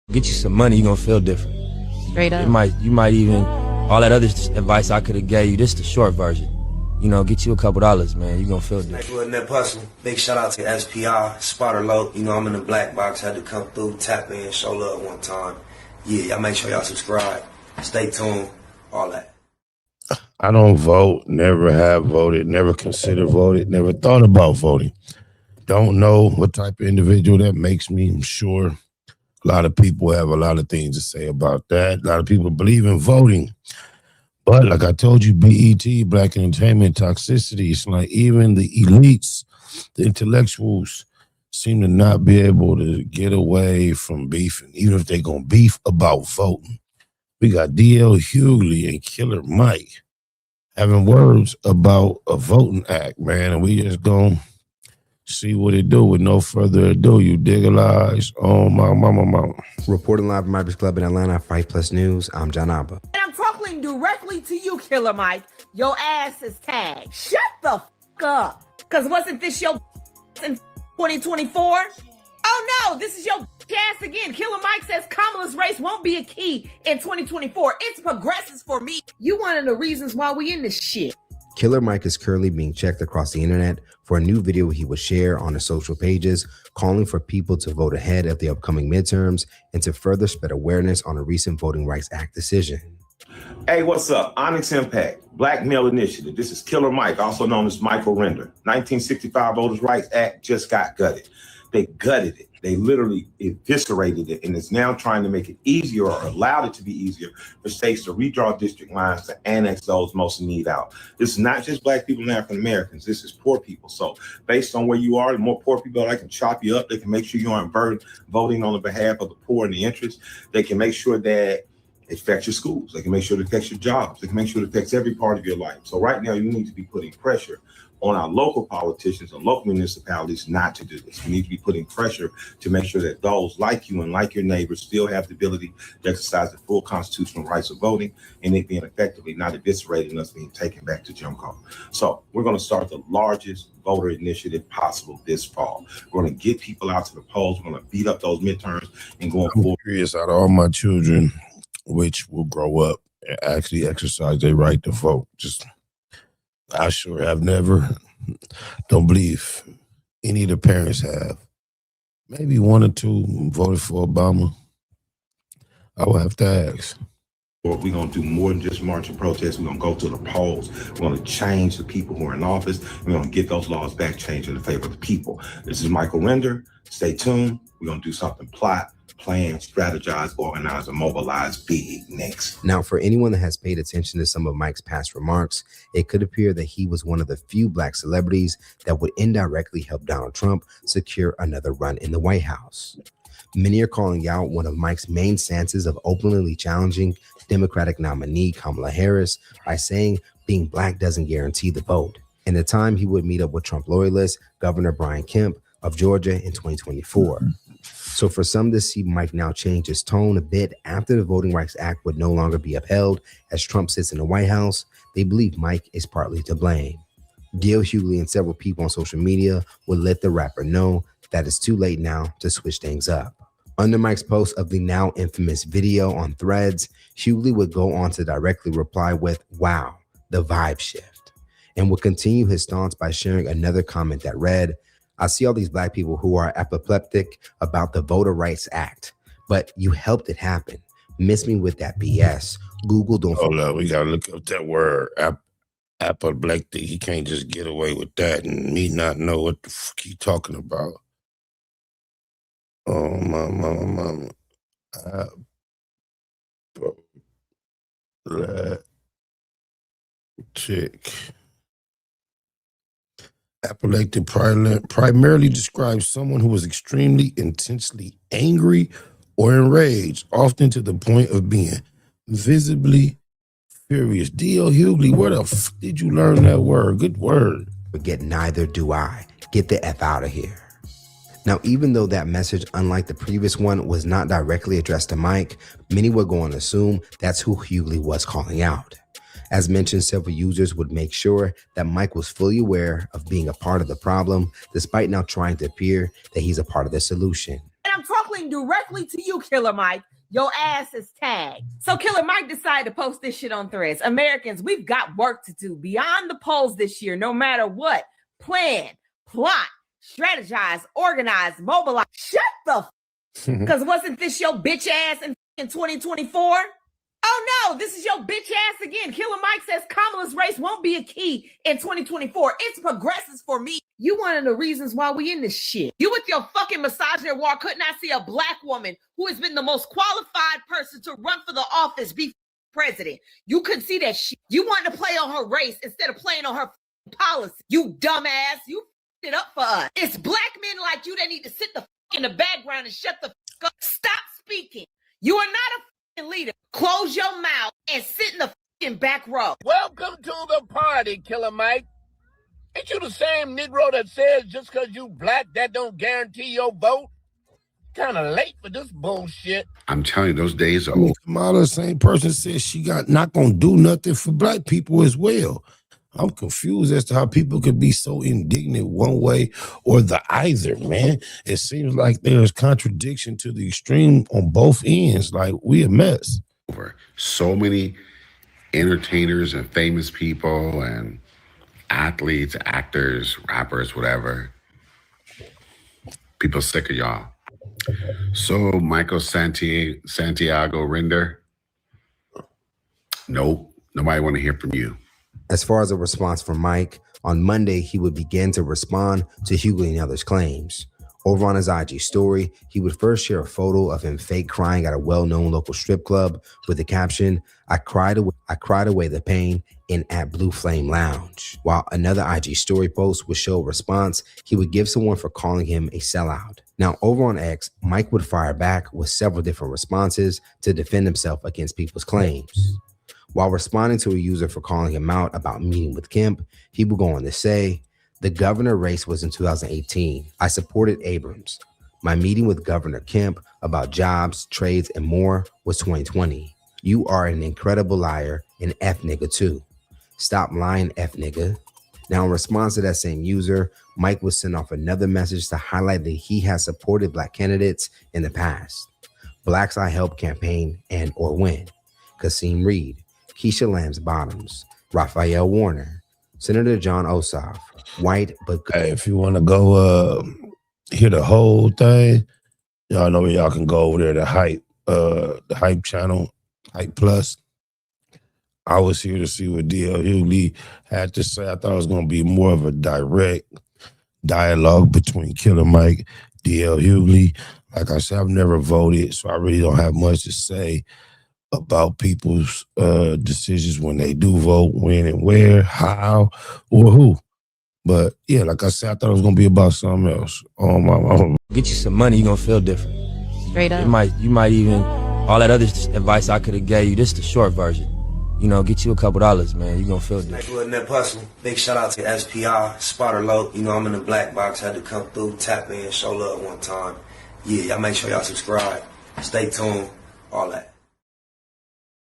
Get you some money, you're gonna feel different. Straight up. You might even, all that other advice I could have gave you, this the short version. You know, get you a couple dollars, man. You're gonna feel different. Like Nip Hustle. Big shout out to SPI, Spotter Low. You know, I'm in the black box, had to come through, tap in, show love one time. Yeah, y'all make sure y'all subscribe. Stay tuned, all that. I don't vote, never have voted, never considered voted, never thought about voting. Don't know what type of individual that makes me. I'm sure a lot of people have a lot of things to say about that. A lot of people believe in voting. But like I told you, BET, Black Entertainment Toxicity, it's like even the elites, the intellectuals seem to not be able to get away from beefing, even if they're going to beef about voting. We got DL Hughley and Killer Mike having words about a voting act, man, and we just going to see what it do with no further ado. You digitalize on my mama. Reporting live from Mivers Club in Atlanta, Fight Plus News, I'm John Abba. And I'm talking directly to you, Killer Mike. Your ass is tagged. Shut the f*** up. Because wasn't this your in 2024? Oh no, this is your ass again. Killer Mike says Kamala's race won't be a key in 2024. It's progressives for me. You one of the reasons why we in this shit. Killer Mike is currently being checked across the internet for a new video he will share on his social pages, calling for people to vote ahead of the upcoming midterms and to further spread awareness on a recent Voting Rights Act decision. Hey, what's up? Onyx Impact, Black Male Initiative. This is Killer Mike, also known as Michael Render. 1965 Voters' Rights Act just got gutted. They gutted it. They literally eviscerated it, and it's now trying to make it easier or allowed it to be easier for states to redraw district lines to annex those most in need out. This is not just Black people and African Americans. This is poor people. So based on where you are, the more poor people, they can chop you up. They can make sure you aren't voting on the behalf of the poor and the interest. They can make sure that it affects your schools. They can make sure it affects your jobs. They can make sure it affects every part of your life. So right now, you need to be putting pressure on our local politicians and local municipalities not to do this. We need to be putting pressure to make sure that those like you and like your neighbors still have the ability to exercise the full constitutional rights of voting, and it being effectively not eviscerated and us being taken back to Jim Crow. So we're going to start the largest voter initiative possible this fall. We're going to get people out to the polls. We're going to beat up those midterms and going forward. I'm curious, out of all my children, which will grow up and actually exercise their right to vote. I sure have never, don't believe any of the parents have. Maybe one or two voted for Obama. I will have to ask. We're going to do more than just march and protest. We're going to go to the polls. We're going to change the people who are in office. We're going to get those laws back changed in the favor of the people. This is Michael Render. Stay tuned. We're going to do something plot, plan, strategize, organize, and mobilize big next. Now, for anyone that has paid attention to some of Mike's past remarks, it could appear that he was one of the few Black celebrities that would indirectly help Donald Trump secure another run in the White House. Many are calling out one of Mike's main stances of openly challenging Democratic nominee Kamala Harris by saying being Black doesn't guarantee the vote. And the time he would meet up with Trump loyalist Governor Brian Kemp of Georgia in 2024. So for some to see Mike now change his tone a bit after the Voting Rights Act would no longer be upheld as Trump sits in the White House, they believe Mike is partly to blame. Gail Hughley and several people on social media would let the rapper know that it's too late now to switch things up. Under Mike's post of the now infamous video on Threads, Hughley would go on to directly reply with, "Wow, the vibe shift," and would continue his stance by sharing another comment that read, "I see all these Black people who are apoplectic about the Voter Rights Act, but you helped it happen. Miss me with that BS. Google don't." Hold up, we gotta look up that word, apoplectic. He can't just get away with that and me not know what the fuck he talking about. Oh, my mama. Apoplectic. Apoplectic primarily describes someone who is extremely intensely angry or enraged, often to the point of being visibly furious. D.L. Hughley, where the f did you learn that word? Good word. Forget neither do I. Get the F out of here. Now, even though that message, unlike the previous one, was not directly addressed to Mike, many were going to assume that's who Hughley was calling out. As mentioned, several users would make sure that Mike was fully aware of being a part of the problem, despite now trying to appear that he's a part of the solution. And I'm talking directly to you, Killer Mike. Your ass is tagged. So Killer Mike decided to post this shit on Threads. Americans, we've got work to do beyond the polls this year, no matter what. Plan, plot, strategize, organize, mobilize. Shut the because wasn't this your bitch ass in 2024? Oh no, this is your bitch ass again. Killer Mike says Kamala's race won't be a key in 2024. It's progressives for me. You one of the reasons why we in this shit. You with your fucking misogyny war could not see a black woman who has been the most qualified person to run for the office be president. You couldn't see that shit. You wanted to play on her race instead of playing on her policy. You dumbass. You it up for us. It's black men like you that need to sit the in the background and shut the up. Stop speaking. You are not a leader. Close your mouth and sit in the back row. Welcome to the party, Killer Mike. Ain't you the same Negro that says just because you black, that don't guarantee your vote? Kind of late for this bullshit. I'm telling you, those days are over. Kamala, the same person, says she got not gonna do nothing for black people as well. I'm confused as to how people could be so indignant one way or the other, man. It seems like there's contradiction to the extreme on both ends. Like, we a mess. So many entertainers and famous people and athletes, actors, rappers, whatever. People sick of y'all. So Michael Santiago Render, nope, nobody want to hear from you. As far as a response from Mike, on Monday, he would begin to respond to Hughley and others' claims. Over on his IG story, he would first share a photo of him fake crying at a well-known local strip club with the caption, I cried away the pain in at Blue Flame Lounge. While another IG story post would show a response he would give someone for calling him a sellout. Now, over on X, Mike would fire back with several different responses to defend himself against people's claims. While responding to a user for calling him out about meeting with Kemp, he would go on to say, the governor race was in 2018. I supported Abrams. My meeting with Governor Kemp about jobs, trades, and more was 2020. You are an incredible liar and F nigga too. Stop lying, F nigga. Now, in response to that same user, Mike would send off another message to highlight that he has supported black candidates in the past. Blacks I Help campaign and or win. Kasim Reed, Keisha Lance Bottoms, Raphael Warner, Senator John Ossoff, white but good. Hey, if you want to go hear the whole thing, y'all know where y'all can go over there to the Hype channel, Hype Plus. I was here to see what D.L. Hughley had to say. I thought it was going to be more of a direct dialogue between Killer Mike, D.L. Hughley. Like I said, I've never voted, so I really don't have much to say about people's decisions when they do vote, when and where, how, or who. But yeah, like I said, I thought it was gonna be about something else. Get you some money, you're gonna feel different. Straight up. You might even, all that other advice I could have gave you, this is the short version. You know, get you a couple dollars, man. You're gonna feel different. Next with Nip Hustle. Big shout out to SPR, Spotter Low. You know, I'm in the black box, had to come through, tap in, show love one time. Yeah, y'all make sure y'all subscribe. Stay tuned, all that.